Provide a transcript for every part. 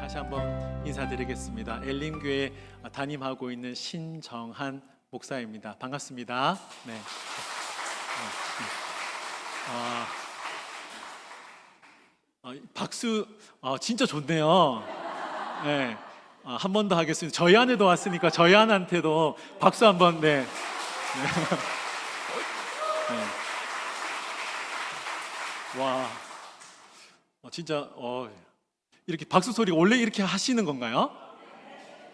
다시 한번 인사드리겠습니다. 엘림교회 담임하고 있는 신정한 목사입니다. 반갑습니다. 네. 박수 진짜 좋네요. 네. 한 번 더 하겠습니다. 저희 안에도 왔으니까 저희 안한테도 박수 한번. 네. 네. 네. 와, 진짜 이렇게 박수 소리 원래 이렇게 하시는 건가요?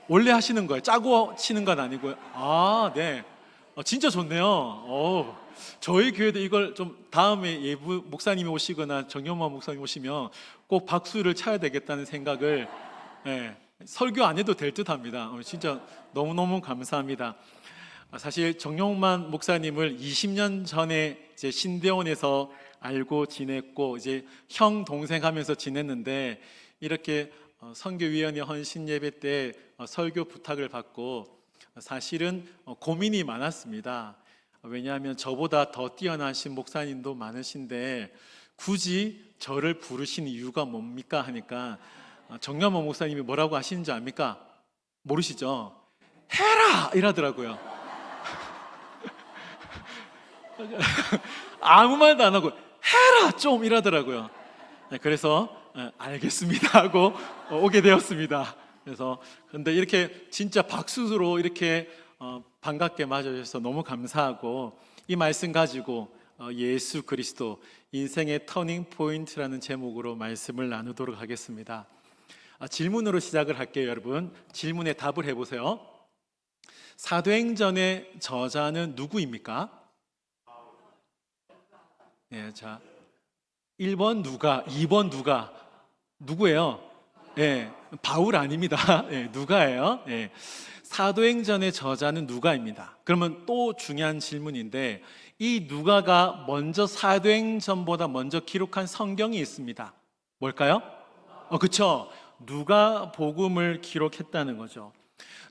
원래 하시는 거예요? 짜고 치는 건 아니고요. 네. 진짜 좋네요. 저희 교회도 이걸 좀 다음에 예부 목사님이 오시거나 정영만 목사님 오시면 꼭 박수를 쳐야 되겠다는 생각을, 설교 안 해도 될 듯합니다. 진짜 너무너무 감사합니다. 사실 정용만 목사님을 20년 전에 이제 신대원에서 알고 지냈고, 이제 형 동생 하면서 지냈는데, 이렇게 선교위원회 헌신 예배 때 설교 부탁을 받고 사실은 고민이 많았습니다. 왜냐하면 저보다 더 뛰어나신 목사님도 많으신데 굳이 저를 부르신 이유가 뭡니까 하니까 정영만 목사님이 뭐라고 하시는지 압니까? 모르시죠? 해라! 이러더라고요. 아무 말도 안 하고 해라! 좀 이러더라고요. 그래서 알겠습니다 하고 오게 되었습니다. 그래서 근데 이렇게 진짜 박수로 이렇게 반갑게 맞아주셔서 너무 감사하고, 이 말씀 가지고 예수 그리스도 인생의 터닝 포인트라는 제목으로 말씀을 나누도록 하겠습니다. 질문으로 시작을 할게요. 여러분, 질문에 답을 해보세요. 사도행전의 저자는 누구입니까? 네, 자, 1번 누가, 2번 누가, 누구예요? 바울 아닙니다. 누가예요? 사도행전의 저자는 누가입니다. 그러면 또 중요한 질문인데, 이 누가가 먼저 사도행전보다 먼저 기록한 성경이 있습니다. 뭘까요? 그렇죠. 누가복음을 기록했다는 거죠.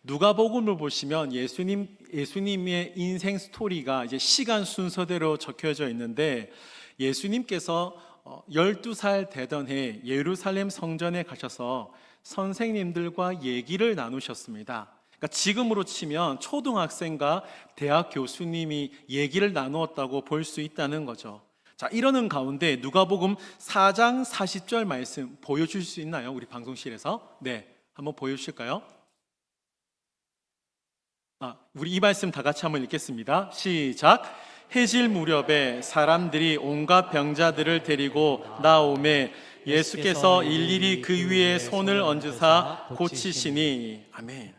누가복음을 보시면 예수님의 인생 스토리가 이제 시간 순서대로 적혀져 있는데, 예수님께서 12살 되던 해 예루살렘 성전에 가셔서 선생님들과 얘기를 나누셨습니다. 그러니까 지금으로 치면 초등학생과 대학 교수님이 얘기를 나누었다고 볼 수 있다는 거죠. 자, 이러는 가운데 누가복음 4장 40절 말씀 보여줄 수 있나요? 우리 방송실에서? 네, 한번 보여주실까요? 우리 이 말씀 다 같이 한번 읽겠습니다. 시작. 해질 무렵에 사람들이 온갖 병자들을 데리고 나오매 예수께서 일일이 그 위에 손을 얹으사 고치시니. 아멘.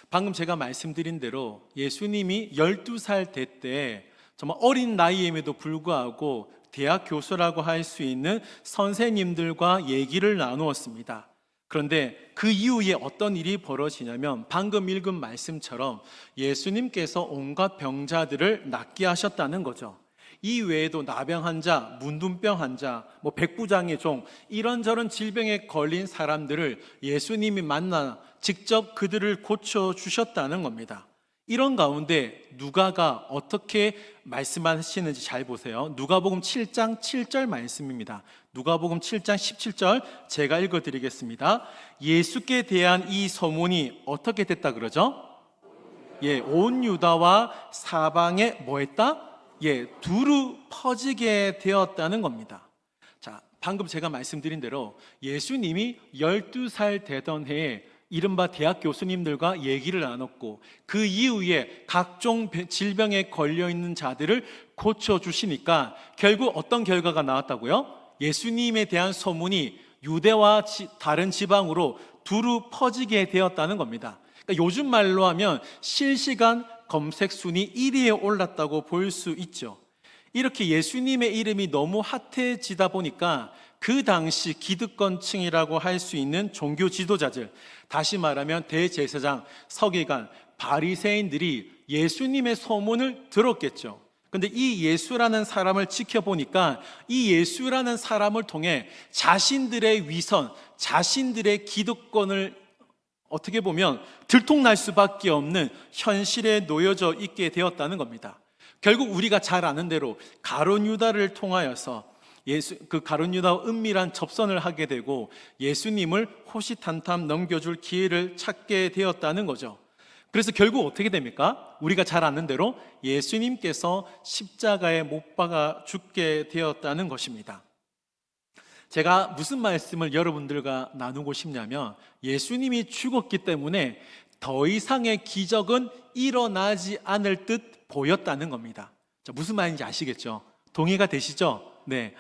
방금 제가 말씀드린 대로 예수님이 12살 때 정말 어린 나이임에도 불구하고 대학 교수라고 할 수 있는 선생님들과 얘기를 나누었습니다. 그런데 그 이후에 어떤 일이 벌어지냐면, 방금 읽은 말씀처럼 예수님께서 온갖 병자들을 낫게 하셨다는 거죠. 이 외에도 나병 환자, 문둥병 환자, 백부장의 종, 이런저런 질병에 걸린 사람들을 예수님이 만나 직접 그들을 고쳐주셨다는 겁니다. 이런 가운데 누가가 어떻게 말씀하시는지 잘 보세요. 누가복음 7장 7절 말씀입니다. 누가복음 7장 17절 제가 읽어드리겠습니다. 예수께 대한 이 소문이 어떻게 됐다 그러죠? 온 유다와 사방에 뭐 했다? 두루 퍼지게 되었다는 겁니다. 자, 방금 제가 말씀드린 대로 예수님이 12살 되던 해에 이른바 대학 교수님들과 얘기를 나눴고, 그 이후에 각종 질병에 걸려있는 자들을 고쳐주시니까 결국 어떤 결과가 나왔다고요? 예수님에 대한 소문이 유대와 다른 지방으로 두루 퍼지게 되었다는 겁니다. 그러니까 요즘 말로 하면 실시간 검색 순위 1위에 올랐다고 볼 수 있죠. 이렇게 예수님의 이름이 너무 핫해지다 보니까 그 당시 기득권층이라고 할 수 있는 종교 지도자들, 다시 말하면 대제사장, 서기관, 바리새인들이 예수님의 소문을 들었겠죠. 그런데 이 예수라는 사람을 지켜보니까 이 예수라는 사람을 통해 자신들의 위선, 자신들의 기득권을 어떻게 보면 들통날 수밖에 없는 현실에 놓여져 있게 되었다는 겁니다. 결국 우리가 잘 아는 대로 가룟 유다를 통하여서 그 가룟 유다와 은밀한 접선을 하게 되고 예수님을 호시탐탐 넘겨줄 기회를 찾게 되었다는 거죠. 그래서 결국 어떻게 됩니까? 우리가 잘 아는 대로 예수님께서 십자가에 못 박아 죽게 되었다는 것입니다. 제가 무슨 말씀을 여러분들과 나누고 싶냐면, 예수님이 죽었기 때문에 더 이상의 기적은 일어나지 않을 듯 보였다는 겁니다. 자, 무슨 말인지 아시겠죠? 동의가 되시죠? 네.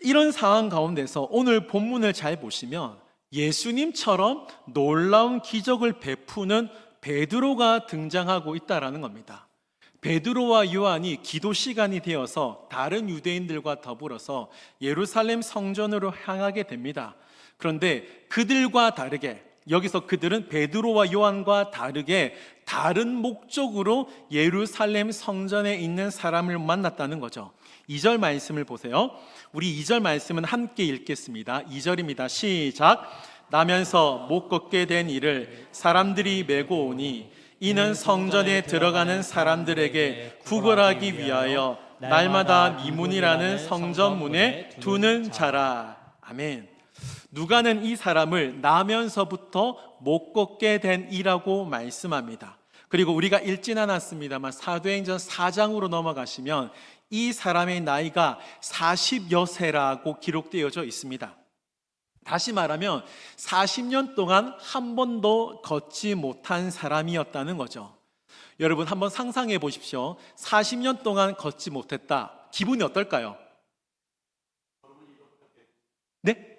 이런 상황 가운데서 오늘 본문을 잘 보시면 예수님처럼 놀라운 기적을 베푸는 베드로가 등장하고 있다는 겁니다. 베드로와 요한이 기도 시간이 되어서 다른 유대인들과 더불어서 예루살렘 성전으로 향하게 됩니다. 그런데 그들과 다르게, 여기서 그들은 베드로와 요한과 다르게 다른 목적으로 예루살렘 성전에 있는 사람을 만났다는 거죠. 2절 말씀을 보세요. 우리 2절 말씀은 함께 읽겠습니다. 2절입니다. 시작. 나면서 못 걷게 된 이를 사람들이 메고 오니 이는 성전에 들어가는 사람들에게 구걸하기 위하여 날마다 미문이라는 성전문에 두는 자라. 아멘. 누가는 이 사람을 나면서부터 못 걷게 된 이라고 말씀합니다. 그리고 우리가 읽진 않았습니다만 사도행전 4장으로 넘어가시면 이 사람의 나이가 40여 세라고 기록되어져 있습니다. 다시 말하면 40년 동안 한 번도 걷지 못한 사람이었다는 거죠. 여러분 한번 상상해 보십시오. 40년 동안 걷지 못했다. 기분이 어떨까요? 네?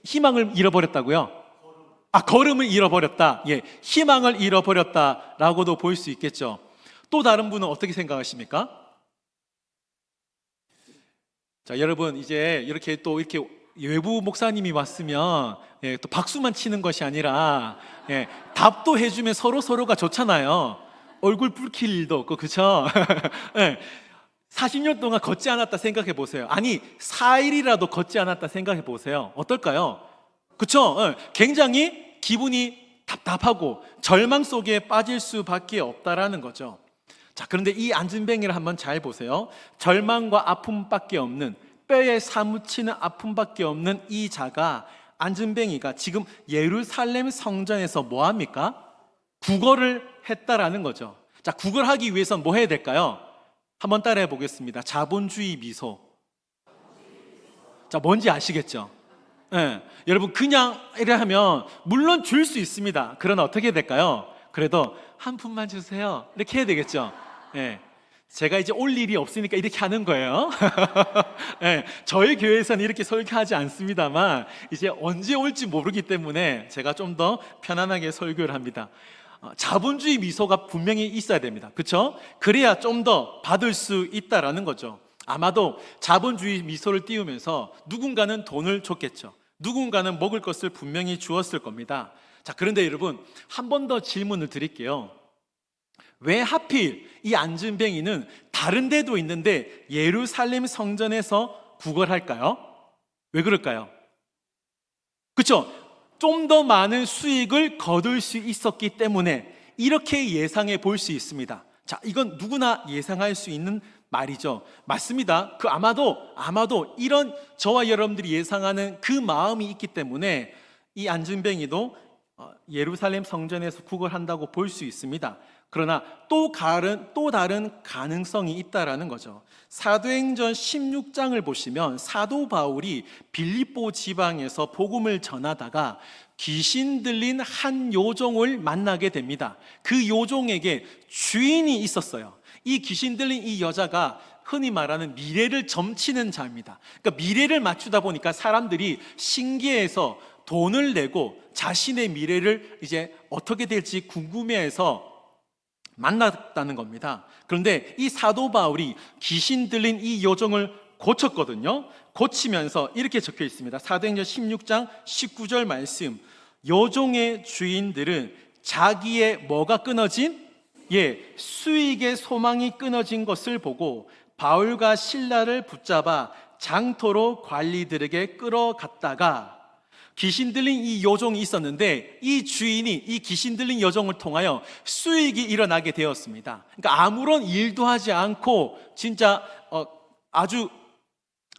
희망을 잃어버렸다고요? 걸음을 잃어버렸다. 예, 희망을 잃어버렸다라고도 볼 수 있겠죠. 또 다른 분은 어떻게 생각하십니까? 자, 여러분 이제 이렇게 외부 목사님이 왔으면 또 박수만 치는 것이 아니라 답도 해주면 서로가 좋잖아요. 얼굴 붉힐 일도 없고, 그렇죠? 40년 동안 걷지 않았다 생각해 보세요. 아니 4일이라도 걷지 않았다 생각해 보세요. 어떨까요? 그렇죠? 굉장히 기분이 답답하고 절망 속에 빠질 수밖에 없다라는 거죠. 자, 그런데 이 안진뱅이를 한번 잘 보세요. 절망과 아픔밖에 없는, 뼈에 사무치는 아픔밖에 없는 이 자가, 안진뱅이가 지금 예루살렘 성전에서 뭐 합니까? 구걸을 했다라는 거죠. 자, 구걸하기 위해서는 뭐 해야 될까요? 한번 따라해 보겠습니다. 자본주의 미소. 자, 뭔지 아시겠죠? 여러분 그냥 이래 하면 물론 줄 수 있습니다. 그러나 어떻게 해야 될까요? 그래도 한 푼만 주세요. 이렇게 해야 되겠죠? 제가 이제 올 일이 없으니까 이렇게 하는 거예요. 저희 교회에서는 이렇게 설교하지 않습니다만 이제 언제 올지 모르기 때문에 제가 좀 더 편안하게 설교를 합니다. 자본주의 미소가 분명히 있어야 됩니다. 그렇죠? 그래야 좀 더 받을 수 있다라는 거죠. 아마도 자본주의 미소를 띄우면서 누군가는 돈을 줬겠죠. 누군가는 먹을 것을 분명히 주었을 겁니다. 자, 그런데 여러분 한 번 더 질문을 드릴게요. 왜 하필 이 안진뱅이는 다른 데도 있는데 예루살렘 성전에서 구걸할까요? 왜 그럴까요? 그렇죠? 좀 더 많은 수익을 거둘 수 있었기 때문에 이렇게 예상해 볼 수 있습니다. 자, 이건 누구나 예상할 수 있는 말이죠. 맞습니다. 아마도 이런 저와 여러분들이 예상하는 그 마음이 있기 때문에 이 안진뱅이도 예루살렘 성전에서 구걸한다고 볼 수 있습니다. 그러나 또 다른 가능성이 있다라는 거죠. 사도행전 16장을 보시면 사도 바울이 빌립보 지방에서 복음을 전하다가 귀신 들린 한 요종을 만나게 됩니다. 그 요종에게 주인이 있었어요. 이 귀신 들린 이 여자가 흔히 말하는 미래를 점치는 자입니다. 그러니까 미래를 맞추다 보니까 사람들이 신기해서 돈을 내고 자신의 미래를 이제 어떻게 될지 궁금해해서 만났다는 겁니다. 그런데 이 사도 바울이 귀신 들린 이 요정을 고쳤거든요. 고치면서 이렇게 적혀 있습니다. 사도행전 16장 19절 말씀. 요종의 주인들은 자기의 뭐가 끊어진? 수익의 소망이 끊어진 것을 보고 바울과 실라를 붙잡아 장터로 관리들에게 끌어갔다가, 귀신 들린 이 여종이 있었는데 이 주인이 이 귀신 들린 여종을 통하여 수익이 일어나게 되었습니다. 그러니까 아무런 일도 하지 않고 진짜 아주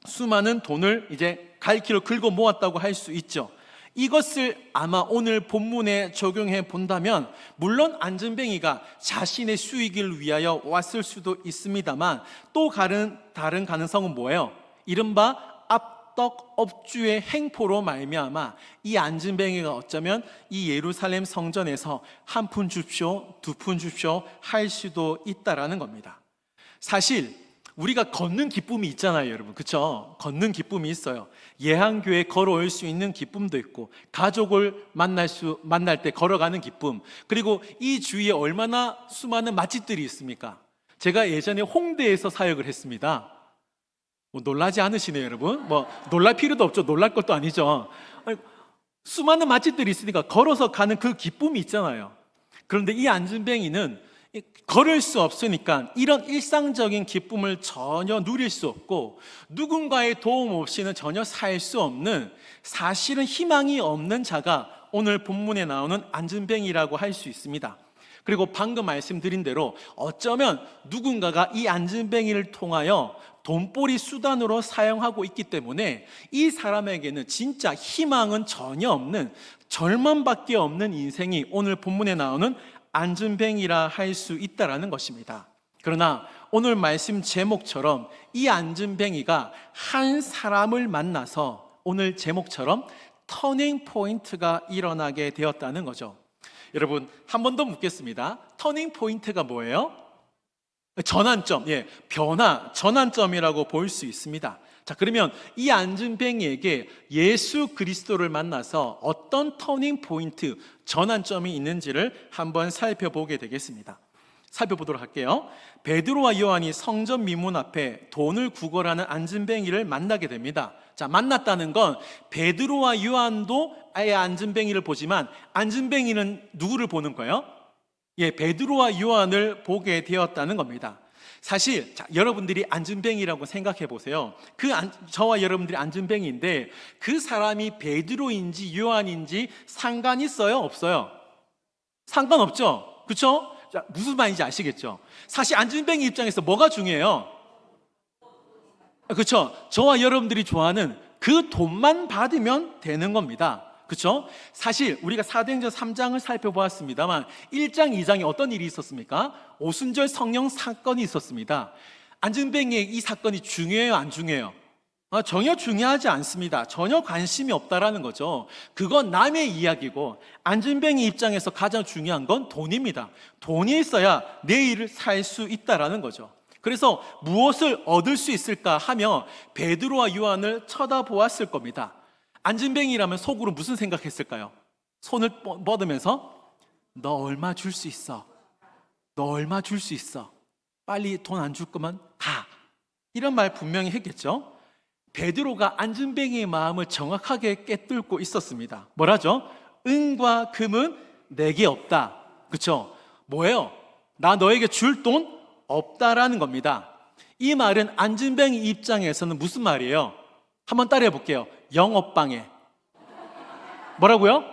수많은 돈을 이제 갈 길을 긁어 모았다고 할 수 있죠. 이것을 아마 오늘 본문에 적용해 본다면 물론 안전뱅이가 자신의 수익을 위하여 왔을 수도 있습니다만 또 다른 가능성은 뭐예요? 이른바 압덕업주의 행포로 말미암아 이 안전뱅이가 어쩌면 이 예루살렘 성전에서 한 푼 줍쇼, 두 푼 줍쇼 할 수도 있다라는 겁니다. 사실 우리가 걷는 기쁨이 있잖아요, 여러분. 그렇죠? 걷는 기쁨이 있어요. 예한교회 걸어올 수 있는 기쁨도 있고, 가족을 만날 때 걸어가는 기쁨, 그리고 이 주위에 얼마나 수많은 맛집들이 있습니까? 제가 예전에 홍대에서 사역을 했습니다. 놀라지 않으시네요, 여러분. 놀랄 필요도 없죠. 놀랄 것도 아니죠. 수많은 맛집들이 있으니까 걸어서 가는 그 기쁨이 있잖아요. 그런데 이 안전뱅이는 걸을 수 없으니까 이런 일상적인 기쁨을 전혀 누릴 수 없고 누군가의 도움 없이는 전혀 살 수 없는, 사실은 희망이 없는 자가 오늘 본문에 나오는 안전뱅이라고 할 수 있습니다. 그리고 방금 말씀드린 대로 어쩌면 누군가가 이 안전뱅이를 통하여 돈벌이 수단으로 사용하고 있기 때문에 이 사람에게는 진짜 희망은 전혀 없는, 절망밖에 없는 인생이 오늘 본문에 나오는 안전뱅이라 할 수 있다라는 것입니다. 그러나 오늘 말씀 제목처럼 이 안전뱅이가 한 사람을 만나서 오늘 제목처럼 터닝 포인트가 일어나게 되었다는 거죠. 여러분, 한 번 더 묻겠습니다. 터닝 포인트가 뭐예요? 전환점, 변화, 전환점이라고 볼 수 있습니다. 자, 그러면 이 안전뱅이에게 예수 그리스도를 만나서 어떤 터닝 포인트, 전환점이 있는지를 한번 살펴보게 되겠습니다. 살펴보도록 할게요. 베드로와 요한이 성전 미문 앞에 돈을 구걸하는 안전뱅이를 만나게 됩니다. 자, 만났다는 건 베드로와 요한도 아예 안전뱅이를 보지만 안전뱅이는 누구를 보는 거예요? 베드로와 요한을 보게 되었다는 겁니다. 사실 여러분들이 안전뱅이라고 생각해 보세요. 저와 여러분들이 안전뱅이인데 그 사람이 베드로인지 요한인지 상관 있어요? 없어요? 상관없죠? 그렇죠? 무슨 말인지 아시겠죠? 사실 안전뱅이 입장에서 뭐가 중요해요? 그렇죠? 저와 여러분들이 좋아하는 그 돈만 받으면 되는 겁니다. 그렇죠? 사실 우리가 사도행전 3장을 살펴보았습니다만 1장, 2장에 어떤 일이 있었습니까? 오순절 성령 사건이 있었습니다. 안전뱅이의 이 사건이 중요해요, 안 중요해요? 전혀 중요하지 않습니다. 전혀 관심이 없다라는 거죠. 그건 남의 이야기고 안전뱅이 입장에서 가장 중요한 건 돈입니다. 돈이 있어야 내일을 살 수 있다라는 거죠. 그래서 무엇을 얻을 수 있을까 하며 베드로와 요한을 쳐다보았을 겁니다. 안전뱅이라면 속으로 무슨 생각했을까요? 손을 뻗으면서 너 얼마 줄 수 있어? 너 얼마 줄 수 있어? 빨리 돈 안 줄 거면 가. 이런 말 분명히 했겠죠? 베드로가 안전뱅이의 마음을 정확하게 꿰뚫고 있었습니다. 뭐라죠? 은과 금은 내게 없다. 그렇죠? 뭐예요? 나 너에게 줄 돈 없다라는 겁니다. 이 말은 안전뱅이 입장에서는 무슨 말이에요? 한번 따라해 볼게요. 영업방해. 뭐라고요?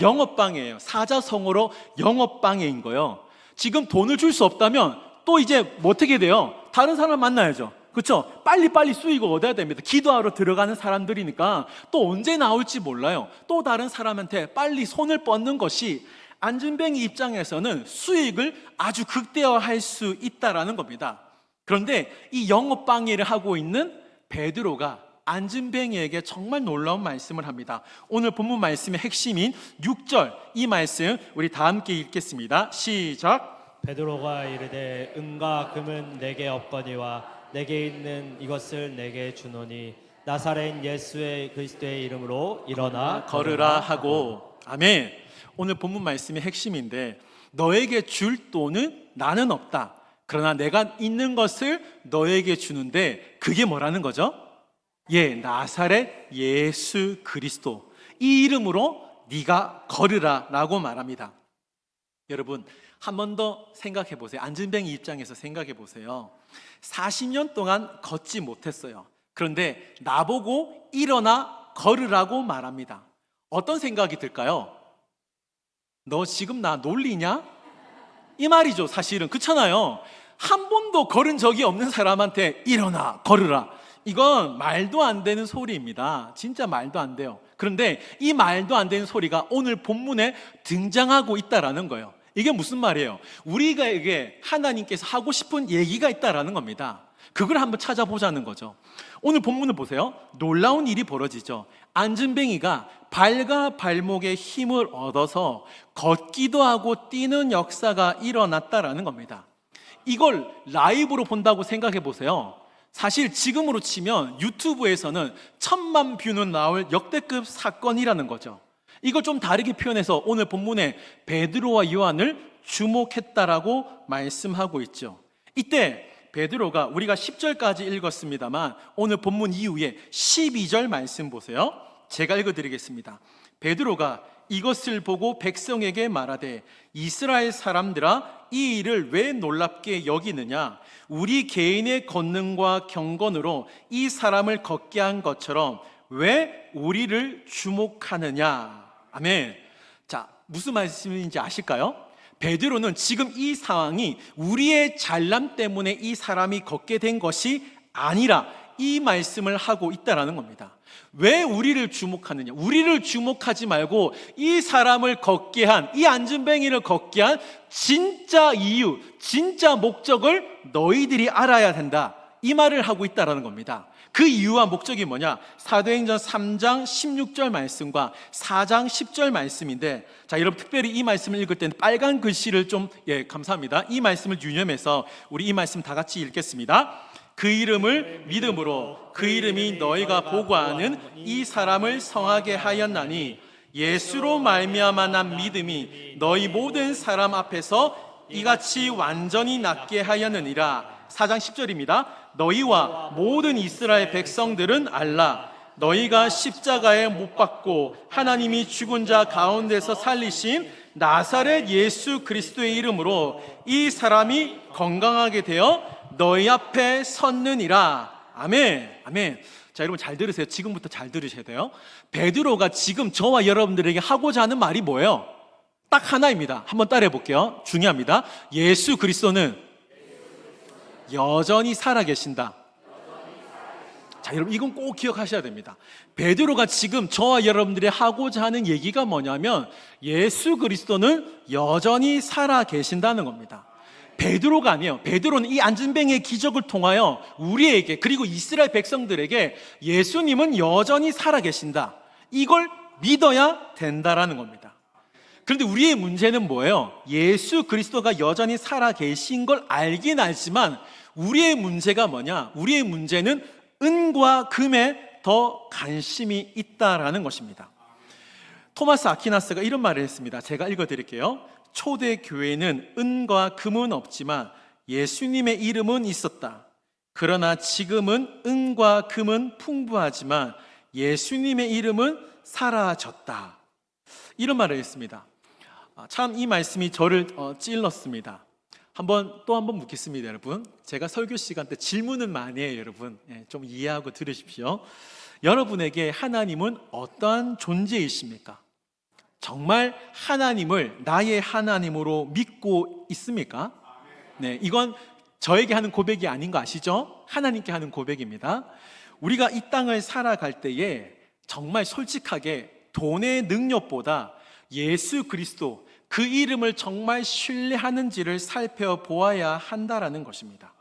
영업방해예요. 사자성어로 영업방해인 거예요. 지금 돈을 줄 수 없다면 또 이제 뭐 어떻게 돼요? 다른 사람 만나야죠. 그렇죠? 빨리빨리 수익을 얻어야 됩니다. 기도하러 들어가는 사람들이니까 또 언제 나올지 몰라요. 또 다른 사람한테 빨리 손을 뻗는 것이 안전뱅이 입장에서는 수익을 아주 극대화할 수 있다라는 겁니다. 그런데 이 영업방해를 하고 있는 베드로가 안전뱅이에게 정말 놀라운 말씀을 합니다. 오늘 본문 말씀의 핵심인 6절, 이 말씀 우리 다 함께 읽겠습니다. 시작. 베드로가 이르되 은과 금은 내게 없거니와 내게 있는 이것을 내게 주노니 나사렛 예수의 그리스도의 이름으로 일어나 걸으라 하고. 아멘. 오늘 본문 말씀의 핵심인데 너에게 줄 돈은 나는 없다. 그러나 내가 있는 것을 너에게 주는데 그게 뭐라는 거죠? 나사렛 예수 그리스도, 이 이름으로 네가 걸으라 라고 말합니다. 여러분, 한 번 더 생각해 보세요. 안전뱅이 입장에서 생각해 보세요. 40년 동안 걷지 못했어요. 그런데 나보고 일어나 걸으라고 말합니다. 어떤 생각이 들까요? 너 지금 나 놀리냐? 이 말이죠. 사실은 그렇잖아요. 한 번도 걸은 적이 없는 사람한테 일어나 걸으라, 이건 말도 안 되는 소리입니다. 진짜 말도 안 돼요. 그런데 이 말도 안 되는 소리가 오늘 본문에 등장하고 있다라는 거예요. 이게 무슨 말이에요? 우리가 이게 하나님께서 하고 싶은 얘기가 있다라는 겁니다. 그걸 한번 찾아보자는 거죠. 오늘 본문을 보세요. 놀라운 일이 벌어지죠. 안진뱅이가 발과 발목에 힘을 얻어서 걷기도 하고 뛰는 역사가 일어났다라는 겁니다. 이걸 라이브로 본다고 생각해 보세요. 사실 지금으로 치면 유튜브에서는 1000만 뷰는 나올 역대급 사건이라는 거죠. 이걸 좀 다르게 표현해서 오늘 본문에 베드로와 요한을 주목했다라고 말씀하고 있죠. 이때 베드로가 우리가 10절까지 읽었습니다만 오늘 본문 이후에 12절 말씀 보세요. 제가 읽어드리겠습니다. 베드로가 이것을 보고 백성에게 말하되 이스라엘 사람들아 이 일을 왜 놀랍게 여기느냐? 우리 개인의 권능과 경건으로 이 사람을 걷게 한 것처럼 왜 우리를 주목하느냐? 아멘. 자, 무슨 말씀인지 아실까요? 베드로는 지금 이 상황이 우리의 잘남 때문에 이 사람이 걷게 된 것이 아니라 이 말씀을 하고 있다라는 겁니다. 왜 우리를 주목하느냐? 우리를 주목하지 말고 이 사람을 걷게 한, 이 안진뱅이를 걷게 한 진짜 이유, 진짜 목적을 너희들이 알아야 된다. 이 말을 하고 있다라는 겁니다. 그 이유와 목적이 뭐냐? 사도행전 3장 16절 말씀과 4장 10절 말씀인데, 자, 여러분 특별히 이 말씀을 읽을 때는 빨간 글씨를 좀, 감사합니다. 이 말씀을 유념해서 우리 이 말씀 다 같이 읽겠습니다. 그 이름을 믿음으로 그 이름이 너희가 보고하는 이 사람을 성하게 하였나니 예수로 말미암아 난 믿음이 너희 모든 사람 앞에서 이같이 완전히 낫게 하였느니라. 4장 10절입니다. 너희와 모든 이스라엘 백성들은 알라. 너희가 십자가에 못 박고 하나님이 죽은 자 가운데서 살리신 나사렛 예수 그리스도의 이름으로 이 사람이 건강하게 되어 너희 앞에 섰느니라. 아멘. 아멘. 자, 여러분 잘 들으세요. 지금부터 잘 들으셔야 돼요. 베드로가 지금 저와 여러분들에게 하고자 하는 말이 뭐예요? 딱 하나입니다. 한번 따라해 볼게요. 중요합니다. 예수 그리스도는 여전히 살아계신다. 자, 여러분 이건 꼭 기억하셔야 됩니다. 베드로가 지금 저와 여러분들이 하고자 하는 얘기가 뭐냐면 예수 그리스도는 여전히 살아계신다는 겁니다. 베드로가 아니에요. 베드로는 이 안진뱅이의 기적을 통하여 우리에게 그리고 이스라엘 백성들에게 예수님은 여전히 살아계신다. 이걸 믿어야 된다라는 겁니다. 그런데 우리의 문제는 뭐예요? 예수 그리스도가 여전히 살아계신 걸 알긴 알지만 우리의 문제가 뭐냐? 우리의 문제는 은과 금에 더 관심이 있다라는 것입니다. 토마스 아퀴나스가 이런 말을 했습니다. 제가 읽어드릴게요. 초대 교회는 은과 금은 없지만 예수님의 이름은 있었다. 그러나 지금은 은과 금은 풍부하지만 예수님의 이름은 사라졌다. 이런 말을 했습니다. 참 이 말씀이 저를 찔렀습니다. 또 한 번 묻겠습니다, 여러분. 제가 설교 시간 때 질문은 많이 해요, 여러분. 좀 이해하고 들으십시오. 여러분에게 하나님은 어떠한 존재이십니까? 정말 하나님을 나의 하나님으로 믿고 있습니까? 네, 이건 저에게 하는 고백이 아닌 거 아시죠? 하나님께 하는 고백입니다. 우리가 이 땅을 살아갈 때에 정말 솔직하게 돈의 능력보다 예수 그리스도 그 이름을 정말 신뢰하는지를 살펴보아야 한다라는 것입니다.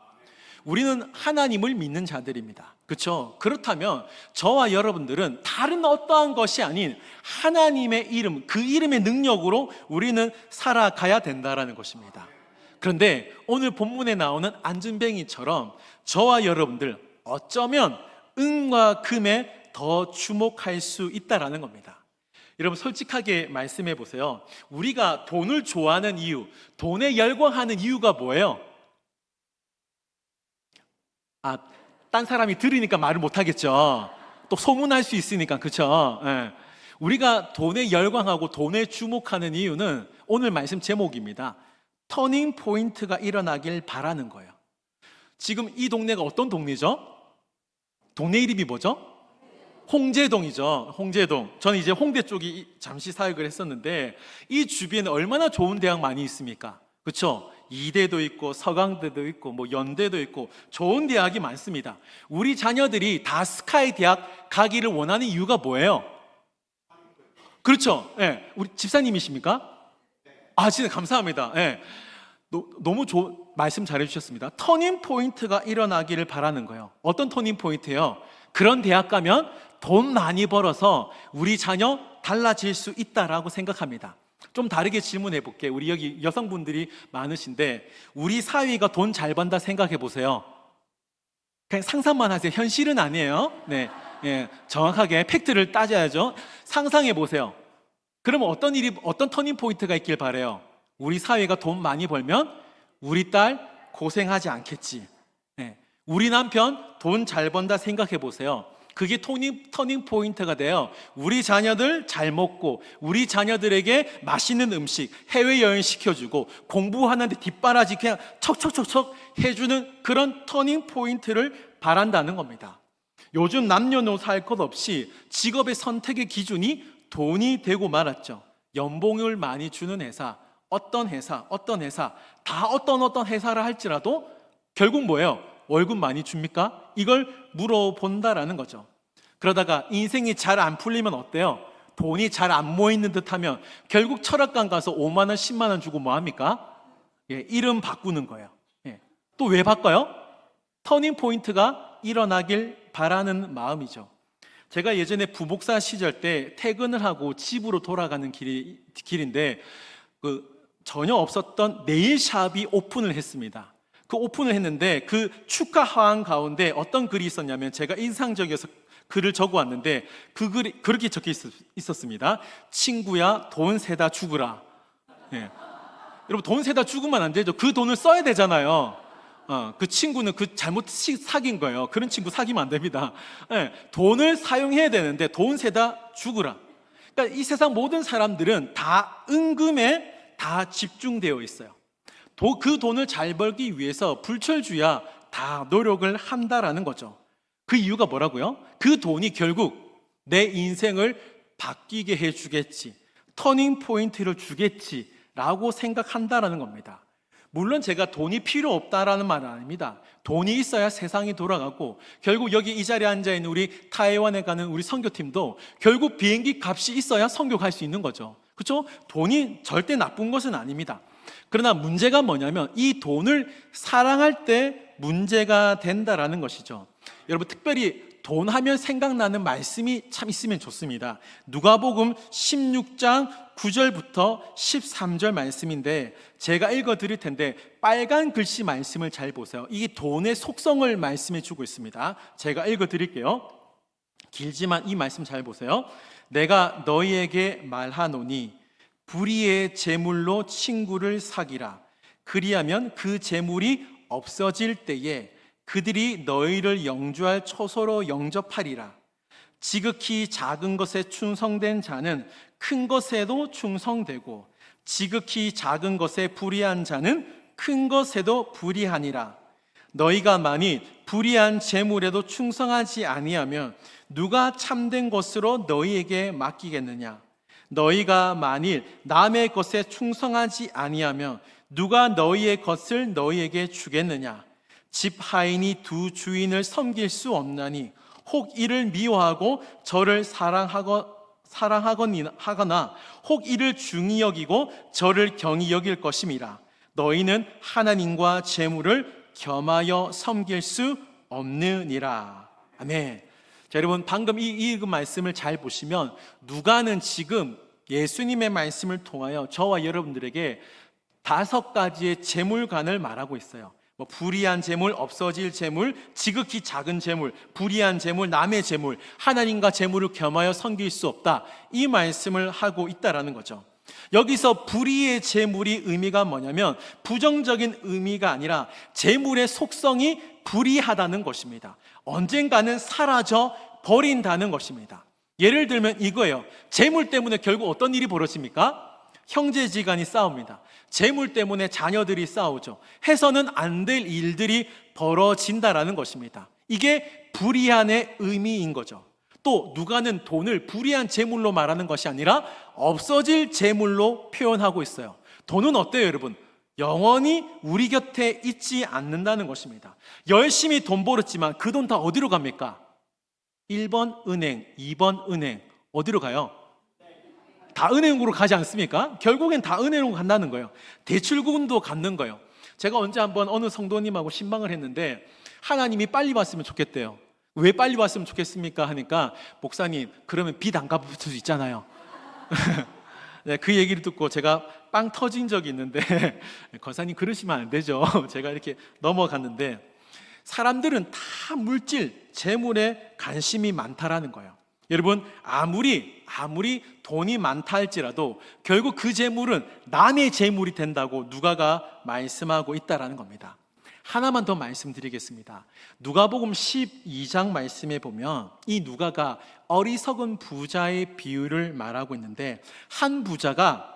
우리는 하나님을 믿는 자들입니다. 그렇죠? 그렇다면 저와 여러분들은 다른 어떠한 것이 아닌 하나님의 이름, 그 이름의 능력으로 우리는 살아가야 된다라는 것입니다. 그런데 오늘 본문에 나오는 안진뱅이처럼 저와 여러분들 어쩌면 은과 금에 더 주목할 수 있다라는 겁니다. 여러분 솔직하게 말씀해 보세요. 우리가 돈을 좋아하는 이유, 돈에 열광하는 이유가 뭐예요? 딴 사람이 들으니까 말을 못하겠죠. 또 소문할 수 있으니까, 그렇죠? 우리가 돈에 열광하고 돈에 주목하는 이유는 오늘 말씀 제목입니다. 터닝 포인트가 일어나길 바라는 거예요. 지금 이 동네가 어떤 동네죠? 동네 이름이 뭐죠? 홍제동이죠. 홍제동. 저는 이제 홍대 쪽이 잠시 사역을 했었는데 이 주변에 얼마나 좋은 대학 많이 있습니까? 그렇죠? 이대도 있고 서강대도 있고 뭐 연대도 있고 좋은 대학이 많습니다. 우리 자녀들이 다 스카이 대학 가기를 원하는 이유가 뭐예요? 그렇죠. 예. 우리 집사님이십니까? 아, 진짜 감사합니다. 예. 너무 좋은 말씀 잘해 주셨습니다. 터닝 포인트가 일어나기를 바라는 거예요. 어떤 터닝 포인트예요? 그런 대학 가면 돈 많이 벌어서 우리 자녀 달라질 수 있다라고 생각합니다. 좀 다르게 질문해 볼게요. 우리 여기 여성분들이 많으신데 우리 사위가 돈 잘 번다 생각해 보세요. 그냥 상상만 하세요. 현실은 아니에요. 네, 예, 정확하게 팩트를 따져야죠. 상상해 보세요. 그러면 어떤 터닝 포인트가 있길 바래요? 우리 사위가 돈 많이 벌면 우리 딸 고생하지 않겠지. 예, 우리 남편 돈 잘 번다 생각해 보세요. 그게 터닝 포인트가 돼요. 우리 자녀들 잘 먹고 우리 자녀들에게 맛있는 음식 해외여행 시켜주고 공부하는데 뒷바라지 그냥 척척척척 해주는 그런 터닝 포인트를 바란다는 겁니다. 요즘 남녀노소 할 것 없이 직업의 선택의 기준이 돈이 되고 말았죠. 연봉을 많이 주는 회사, 어떤 회사 다 어떤 회사를 할지라도 결국 뭐예요? 월급 많이 줍니까? 이걸 물어본다라는 거죠. 그러다가 인생이 잘 안 풀리면 어때요? 돈이 잘 안 모이는 듯 하면 결국 철학관 가서 5만 원, 10만 원 주고 뭐 합니까? 예, 이름 바꾸는 거예요. 예. 또 왜 바꿔요? 터닝 포인트가 일어나길 바라는 마음이죠. 제가 예전에 부목사 시절 때 퇴근을 하고 집으로 돌아가는 길인데 전혀 없었던 네일샵이 오픈을 했습니다. 그 오픈을 했는데 그 축하 화환 가운데 어떤 글이 있었냐면 제가 인상적이어서 글을 적어 왔는데 그 글이 그렇게 적혀 있었습니다. 친구야, 돈 세다 죽으라. 예. 여러분, 돈 세다 죽으면 안 되죠. 그 돈을 써야 되잖아요. 그 친구는 잘못 사귄 거예요. 그런 친구 사귀면 안 됩니다. 예. 돈을 사용해야 되는데 돈 세다 죽으라. 그러니까 이 세상 모든 사람들은 다 은금에 다 집중되어 있어요. 그 돈을 잘 벌기 위해서 불철주야 다 노력을 한다라는 거죠. 그 이유가 뭐라고요? 그 돈이 결국 내 인생을 바뀌게 해주겠지, 터닝 포인트를 주겠지라고 생각한다라는 겁니다. 물론 제가 돈이 필요 없다라는 말은 아닙니다. 돈이 있어야 세상이 돌아가고 결국 여기 이 자리에 앉아있는 우리 타이완에 가는 우리 선교팀도 결국 비행기 값이 있어야 선교 갈 수 있는 거죠. 그렇죠? 돈이 절대 나쁜 것은 아닙니다. 그러나 문제가 뭐냐면 이 돈을 사랑할 때 문제가 된다라는 것이죠. 여러분, 특별히 돈 하면 생각나는 말씀이 참 있으면 좋습니다. 누가복음 16장 9절부터 13절 말씀인데 제가 읽어 드릴 텐데 빨간 글씨 말씀을 잘 보세요. 이 돈의 속성을 말씀해 주고 있습니다. 제가 읽어 드릴게요. 길지만 이 말씀 잘 보세요. 내가 너희에게 말하노니 불의의 재물로 친구를 사귀라. 그리하면 그 재물이 없어질 때에 그들이 너희를 영주할 처소로 영접하리라. 지극히 작은 것에 충성된 자는 큰 것에도 충성되고 지극히 작은 것에 불의한 자는 큰 것에도 불의하니라. 너희가 만일 불의한 재물에도 충성하지 아니하면 누가 참된 것으로 너희에게 맡기겠느냐? 너희가 만일 남의 것에 충성하지 아니하면 누가 너희의 것을 너희에게 주겠느냐? 집 하인이 두 주인을 섬길 수 없나니 혹 이를 미워하고 저를 사랑하거나 혹 이를 중히 여기고 저를 경히 여길 것임이라. 너희는 하나님과 재물을 겸하여 섬길 수 없느니라. 아멘. 자, 여러분, 방금 이 읽은 말씀을 잘 보시면 누가는 지금 예수님의 말씀을 통하여 저와 여러분들에게 5가지의 재물관을 말하고 있어요. 불의한 재물, 없어질 재물, 지극히 작은 재물, 불의한 재물, 남의 재물, 하나님과 재물을 겸하여 섬길 수 없다, 이 말씀을 하고 있다라는 거죠. 여기서 불의의 재물이 의미가 뭐냐면 부정적인 의미가 아니라 재물의 속성이 불의하다는 것입니다. 언젠가는 사라져 버린다는 것입니다. 예를 들면 이거예요. 재물 때문에 결국 어떤 일이 벌어집니까? 형제지간이 싸웁니다. 재물 때문에 자녀들이 싸우죠. 해서는 안 될 일들이 벌어진다라는 것입니다. 이게 불의한의 의미인 거죠. 또 누가는 돈을 불의한 재물로 말하는 것이 아니라 없어질 재물로 표현하고 있어요. 돈은 어때요, 여러분? 영원히 우리 곁에 있지 않는다는 것입니다. 열심히 돈 벌었지만 그 돈 다 어디로 갑니까? 1번 은행, 2번 은행, 어디로 가요? 다 은행으로 가지 않습니까? 결국엔 다 은행으로 간다는 거예요. 대출금도 갚는 거예요. 제가 언제 한번 어느 성도님하고 신방을 했는데 하나님이 빨리 왔으면 좋겠대요. 왜 빨리 왔으면 좋겠습니까? 하니까 목사님, 그러면 빚 안 갚을 수도 있잖아요. 네, 그 얘기를 듣고 제가 빵 터진 적이 있는데 권사님 그러시면 안 되죠. 제가 이렇게 넘어갔는데 사람들은 다 물질, 재물에 관심이 많다라는 거예요. 여러분, 아무리 돈이 많다 할지라도 결국 그 재물은 남의 재물이 된다고 누가가 말씀하고 있다라는 겁니다. 하나만 더 말씀드리겠습니다. 누가복음 12장 말씀에 보면 이 누가가 어리석은 부자의 비유를 말하고 있는데 한 부자가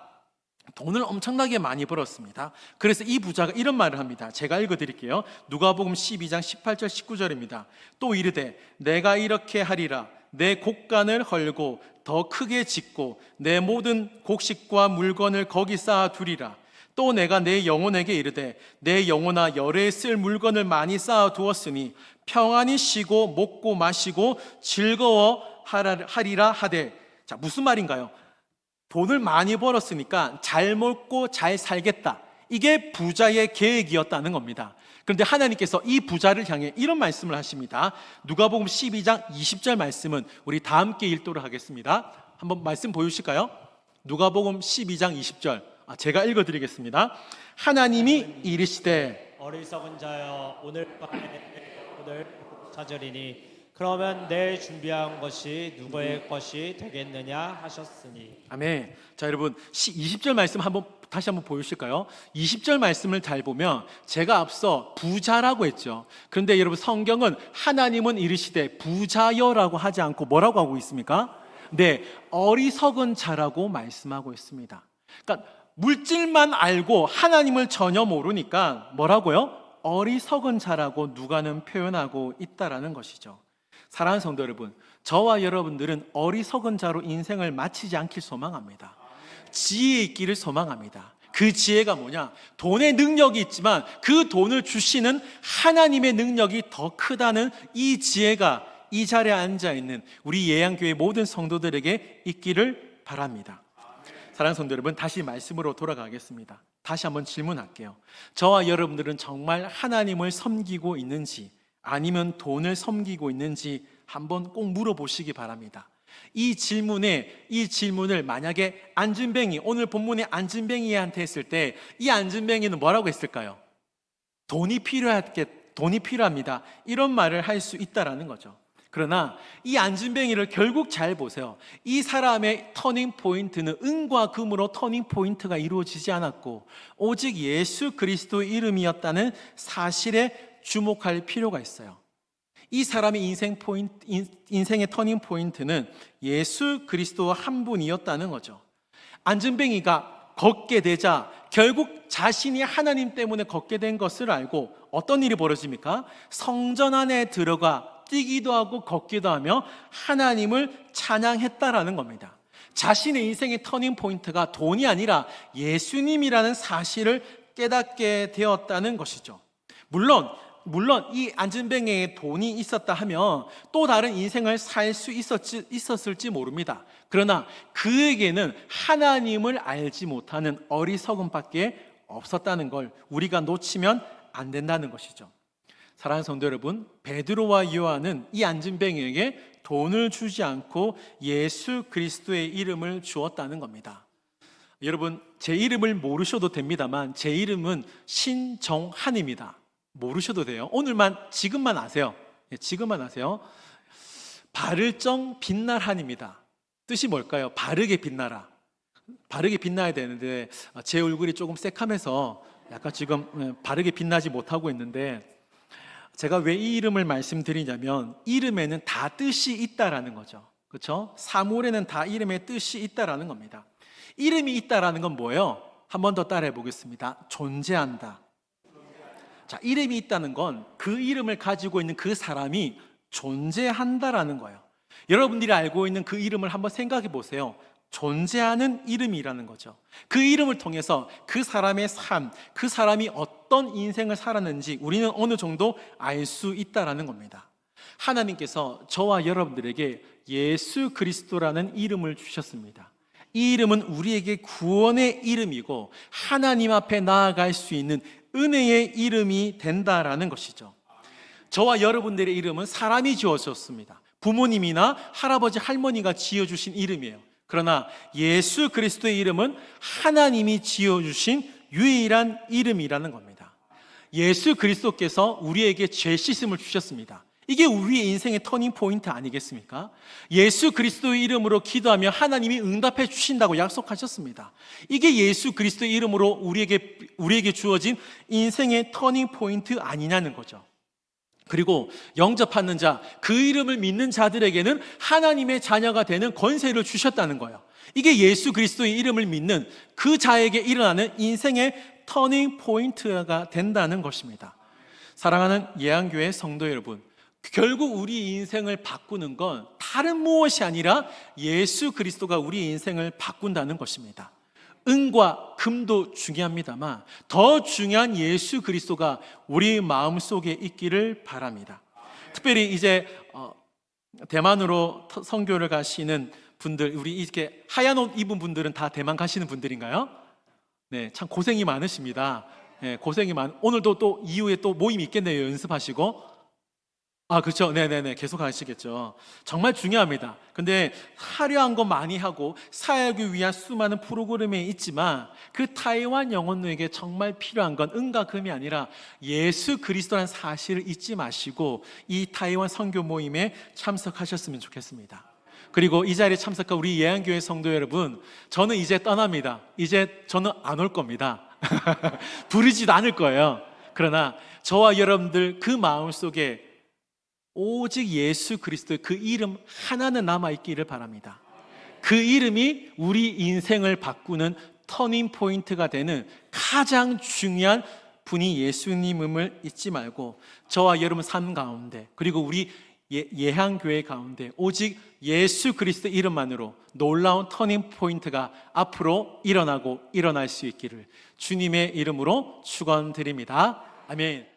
돈을 엄청나게 많이 벌었습니다. 그래서 이 부자가 이런 말을 합니다. 제가 읽어드릴게요. 누가복음 12장 18절 19절입니다. 또 이르되 내가 이렇게 하리라. 내 곡간을 헐고 더 크게 짓고 내 모든 곡식과 물건을 거기 쌓아 두리라. 또 내가 내 영혼에게 이르되 내 영혼아 열에 쓸 물건을 많이 쌓아 두었으니 평안히 쉬고 먹고 마시고 즐거워 하리라 하되. 자, 무슨 말인가요? 돈을 많이 벌었으니까 잘 먹고 잘 살겠다. 이게 부자의 계획이었다는 겁니다. 그런데 하나님께서 이 부자를 향해 이런 말씀을 하십니다. 누가복음 12장 20절 말씀은 우리 다 함께 읽도록 하겠습니다. 한번 말씀 보여주실까요? 누가복음 12장 20절 제가 읽어드리겠습니다. 하나님이 이르시되 어리석은 자여 오늘 밤에 내 영혼을 찾으리니 그러면 내 준비한 것이 누구의 것이 되겠느냐 하셨으니. 아멘. 자, 여러분 20절 말씀 다시 한번 보여주실까요? 20절 말씀을 잘 보면 제가 앞서 부자라고 했죠. 그런데 여러분 성경은 하나님은 이르시되 부자여라고 하지 않고 뭐라고 하고 있습니까? 네, 어리석은 자라고 말씀하고 있습니다. 그러니까 물질만 알고 하나님을 전혀 모르니까 뭐라고요? 어리석은 자라고 누가는 표현하고 있다라는 것이죠. 사랑하는 성도 여러분, 저와 여러분들은 어리석은 자로 인생을 마치지 않길 소망합니다. 지혜 있기를 소망합니다. 그 지혜가 뭐냐? 돈의 능력이 있지만 그 돈을 주시는 하나님의 능력이 더 크다는 이 지혜가 이 자리에 앉아있는 우리 예양교회 모든 성도들에게 있기를 바랍니다. 사랑하는 성도 여러분, 다시 말씀으로 돌아가겠습니다. 다시 한번 질문할게요. 저와 여러분들은 정말 하나님을 섬기고 있는지 아니면 돈을 섬기고 있는지 한번 꼭 물어보시기 바랍니다. 이 질문을 만약에 안진뱅이, 오늘 본문의 안진뱅이한테 했을 때 이 안진뱅이는 뭐라고 했을까요? 돈이 필요합니다. 이런 말을 할 수 있다라는 거죠. 그러나 이 안진뱅이를 결국 잘 보세요. 이 사람의 터닝 포인트는 은과 금으로 터닝 포인트가 이루어지지 않았고 오직 예수 그리스도의 이름이었다는 사실에 주목할 필요가 있어요. 이 사람의 인생의 터닝 포인트는 예수 그리스도 한 분이었다는 거죠. 안진뱅이가 걷게 되자 결국 자신이 하나님 때문에 걷게 된 것을 알고 어떤 일이 벌어집니까? 성전 안에 들어가 뛰기도 하고 걷기도 하며 하나님을 찬양했다라는 겁니다. 자신의 인생의 터닝 포인트가 돈이 아니라 예수님이라는 사실을 깨닫게 되었다는 것이죠. 물론 이 안진뱅이에게 돈이 있었다 하면 또 다른 인생을 살 수 있었을지 모릅니다. 그러나 그에게는 하나님을 알지 못하는 어리석음밖에 없었다는 걸 우리가 놓치면 안 된다는 것이죠. 사랑하는 성도 여러분, 베드로와 요한은 이 안진뱅이에게 돈을 주지 않고 예수 그리스도의 이름을 주었다는 겁니다. 여러분, 제 이름을 모르셔도 됩니다만 제 이름은 신정한입니다. 모르셔도 돼요. 지금만 아세요. 지금만 아세요. 바를정 빛날 한입니다. 뜻이 뭘까요? 바르게 빛나라. 바르게 빛나야 되는데 제 얼굴이 조금 새카매서 약간 지금 바르게 빛나지 못하고 있는데 제가 왜 이 이름을 말씀드리냐면 이름에는 다 뜻이 있다라는 거죠. 그렇죠? 사물에는 다 이름에 뜻이 있다라는 겁니다. 이름이 있다라는 건 뭐예요? 한 번 더 따라해 보겠습니다. 존재한다. 자, 이름이 있다는 건 그 이름을 가지고 있는 그 사람이 존재한다라는 거예요. 여러분들이 알고 있는 그 이름을 한번 생각해 보세요. 존재하는 이름이라는 거죠. 그 이름을 통해서 그 사람의 삶, 그 사람이 어떤 인생을 살았는지 우리는 어느 정도 알 수 있다라는 겁니다. 하나님께서 저와 여러분들에게 예수 그리스도라는 이름을 주셨습니다. 이 이름은 우리에게 구원의 이름이고 하나님 앞에 나아갈 수 있는 은혜의 이름이 된다라는 것이죠. 저와 여러분들의 이름은 사람이 지어줬습니다. 부모님이나 할아버지, 할머니가 지어주신 이름이에요. 그러나 예수 그리스도의 이름은 하나님이 지어주신 유일한 이름이라는 겁니다. 예수 그리스도께서 우리에게 죄 씻음을 주셨습니다. 이게 우리의 인생의 터닝 포인트 아니겠습니까? 예수 그리스도의 이름으로 기도하면 하나님이 응답해 주신다고 약속하셨습니다. 이게 예수 그리스도의 이름으로 우리에게 주어진 인생의 터닝 포인트 아니냐는 거죠. 그리고 영접하는 자, 그 이름을 믿는 자들에게는 하나님의 자녀가 되는 권세를 주셨다는 거예요. 이게 예수 그리스도의 이름을 믿는 그 자에게 일어나는 인생의 터닝 포인트가 된다는 것입니다. 사랑하는 예안교회 성도 여러분, 결국 우리 인생을 바꾸는 건 다른 무엇이 아니라 예수 그리스도가 우리 인생을 바꾼다는 것입니다. 은과 금도 중요합니다만 더 중요한 예수 그리스도가 우리 마음속에 있기를 바랍니다. 특별히 이제 대만으로 선교를 가시는 분들, 우리 이렇게 하얀 옷 입은 분들은 다 대만 가시는 분들인가요? 네, 참 고생이 많으십니다. 네, 오늘도 또 이후에 또 모임이 있겠네요. 연습하시고. 그렇죠. 네네네. 계속 하시겠죠. 정말 중요합니다. 근데 화려한 거 많이 하고 사역을 위한 수많은 프로그램이 있지만 그 타이완 영혼에게 정말 필요한 건 은과 금이 아니라 예수 그리스도라는 사실을 잊지 마시고 이 타이완 선교 모임에 참석하셨으면 좋겠습니다. 그리고 이 자리에 참석한 우리 예안교회 성도 여러분, 저는 이제 떠납니다. 이제 저는 안 올 겁니다. 부르지도 않을 거예요. 그러나 저와 여러분들 그 마음속에 오직 예수 그리스도의 그 이름 하나는 남아있기를 바랍니다. 그 이름이 우리 인생을 바꾸는 터닝 포인트가 되는 가장 중요한 분이 예수님임을 잊지 말고 저와 여러분 삶 가운데 그리고 우리 예한교회 가운데 오직 예수 그리스도의 이름만으로 놀라운 터닝 포인트가 앞으로 일어날 수 있기를 주님의 이름으로 축원드립니다. 아멘.